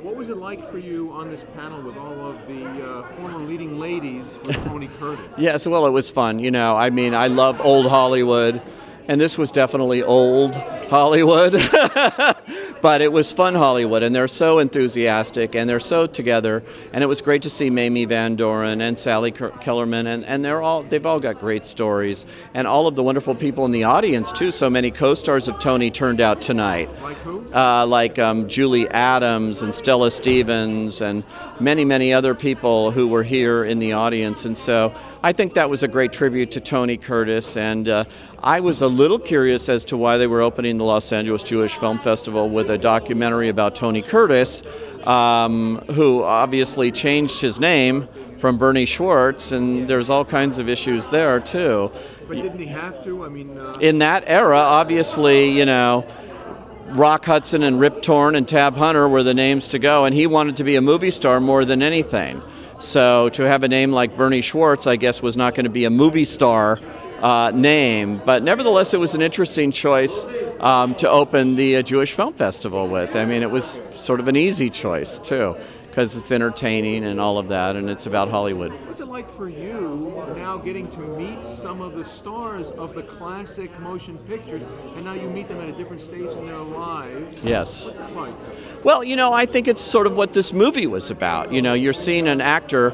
What was it like for you on this panel with all of the former leading ladies with Tony Curtis? Yes, well, it was fun. I mean, I love old Hollywood, and this was definitely old Hollywood, but it was fun Hollywood, and they're so enthusiastic, and they're so together, and it was great to see Mamie Van Doren and Sally Kellerman, and they've all got great stories, and all of the wonderful people in the audience, too. So many co-stars of Tony turned out tonight. Like who? Like Julie Adams and Stella Stevens and many, many other people who were here in the audience. And so I think that was a great tribute to Tony Curtis. And I was a little curious as to why they were opening the Los Angeles Jewish Film Festival with a documentary about Tony Curtis, who obviously changed his name from Bernie Schwartz, and there's all kinds of issues there, too. But didn't he have to? I mean... In that era, obviously, Rock Hudson and Rip Torn and Tab Hunter were the names to go, and he wanted to be a movie star more than anything. So to have a name like Bernie Schwartz, I guess, was not going to be a movie star name. But nevertheless, it was an interesting choice to open the Jewish Film Festival with. I mean, it was sort of an easy choice, too, because it's entertaining and all of that, and it's about Hollywood. What's it like for you now getting to meet some of the stars of the classic motion pictures, and now you meet them at a different stage in their lives? Yes. What's that like? Well, I think it's sort of what this movie was about. You're seeing an actor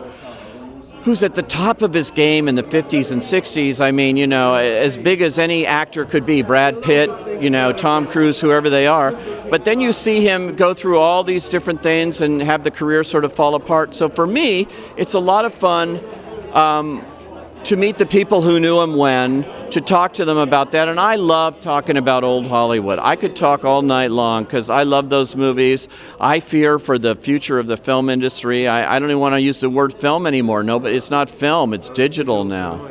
who's at the top of his game in the 50s and 60s. I mean, as big as any actor could be, Brad Pitt, Tom Cruise, whoever they are. But then you see him go through all these different things and have the career sort of fall apart. So for me, it's a lot of fun to meet the people who knew him when, to talk to them about that. And I love talking about old Hollywood. I could talk all night long because I love those movies. I fear for the future of the film industry. I don't even want to use the word film anymore. No, but it's not film. It's digital now.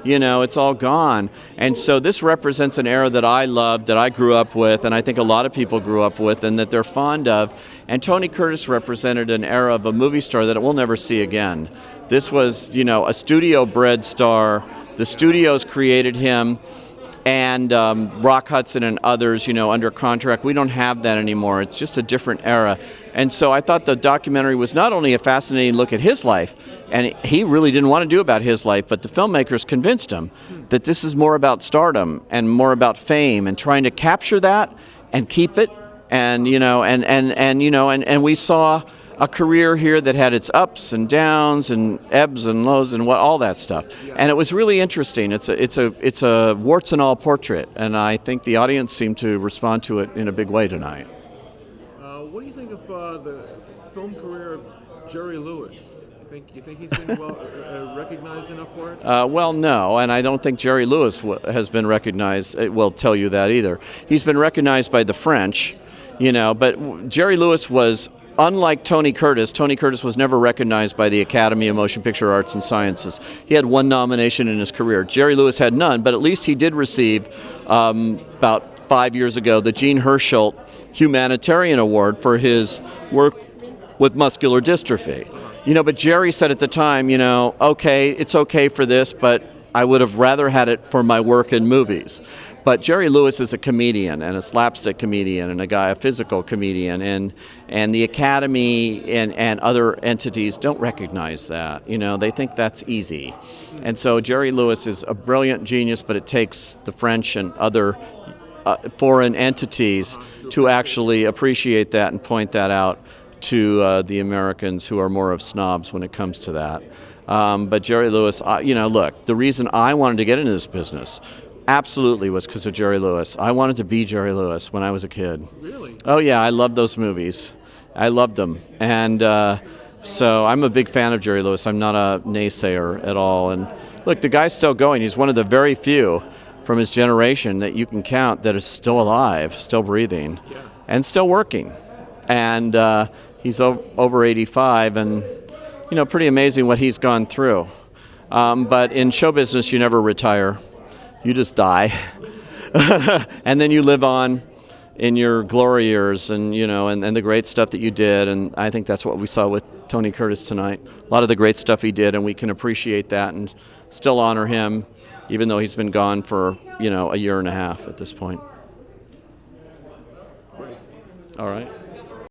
It's all gone. And so this represents an era that I loved, that I grew up with, and I think a lot of people grew up with, and that they're fond of. And Tony Curtis represented an era of a movie star that we'll never see again. This was, a studio-bred star. The studios created him, and Rock Hudson and others, under contract. We don't have that anymore. It's just a different era. And so I thought the documentary was not only a fascinating look at his life, and he really didn't want to do about his life, but the filmmakers convinced him that this is more about stardom and more about fame and trying to capture that and keep it. And, and we saw a career here that had its ups and downs and ebbs and lows and all that stuff. And it was really interesting. It's a warts and all portrait, and I think the audience seemed to respond to it in a big way tonight. What do you think of the film career of Jerry Lewis? You think he's been well recognized enough for it? Well, no, and I don't think Jerry Lewis has been recognized. It will tell you that either. He's been recognized by the French, but Jerry Lewis was, unlike Tony Curtis was never recognized by the Academy of Motion Picture Arts and Sciences. He had one nomination in his career. Jerry Lewis had none, but at least he did receive, about 5 years ago, the Gene Herschel Humanitarian Award for his work with muscular dystrophy. But Jerry said at the time, okay, it's okay for this, but I would have rather had it for my work in movies. But Jerry Lewis is a comedian and a slapstick comedian and a physical comedian, and the Academy and other entities don't recognize that. They think that's easy. And so Jerry Lewis is a brilliant genius, but it takes the French and other foreign entities to actually appreciate that and point that out to the Americans, who are more of snobs when it comes to that. But Jerry Lewis, look, the reason I wanted to get into this business absolutely was because of Jerry Lewis. I wanted to be Jerry Lewis when I was a kid. Really? Oh yeah, I loved those movies. I loved them. And so I'm a big fan of Jerry Lewis. I'm not a naysayer at all. And look, the guy's still going. He's one of the very few from his generation that you can count that is still alive, still breathing, and still working. And he's over 85, and pretty amazing what he's gone through. But in show business, you never retire. You just die. And then you live on in your glory years, and and the great stuff that you did. And I think that's what we saw with Tony Curtis tonight. A lot of the great stuff he did, and we can appreciate that and still honor him, even though he's been gone for a year and a half at this point. All right.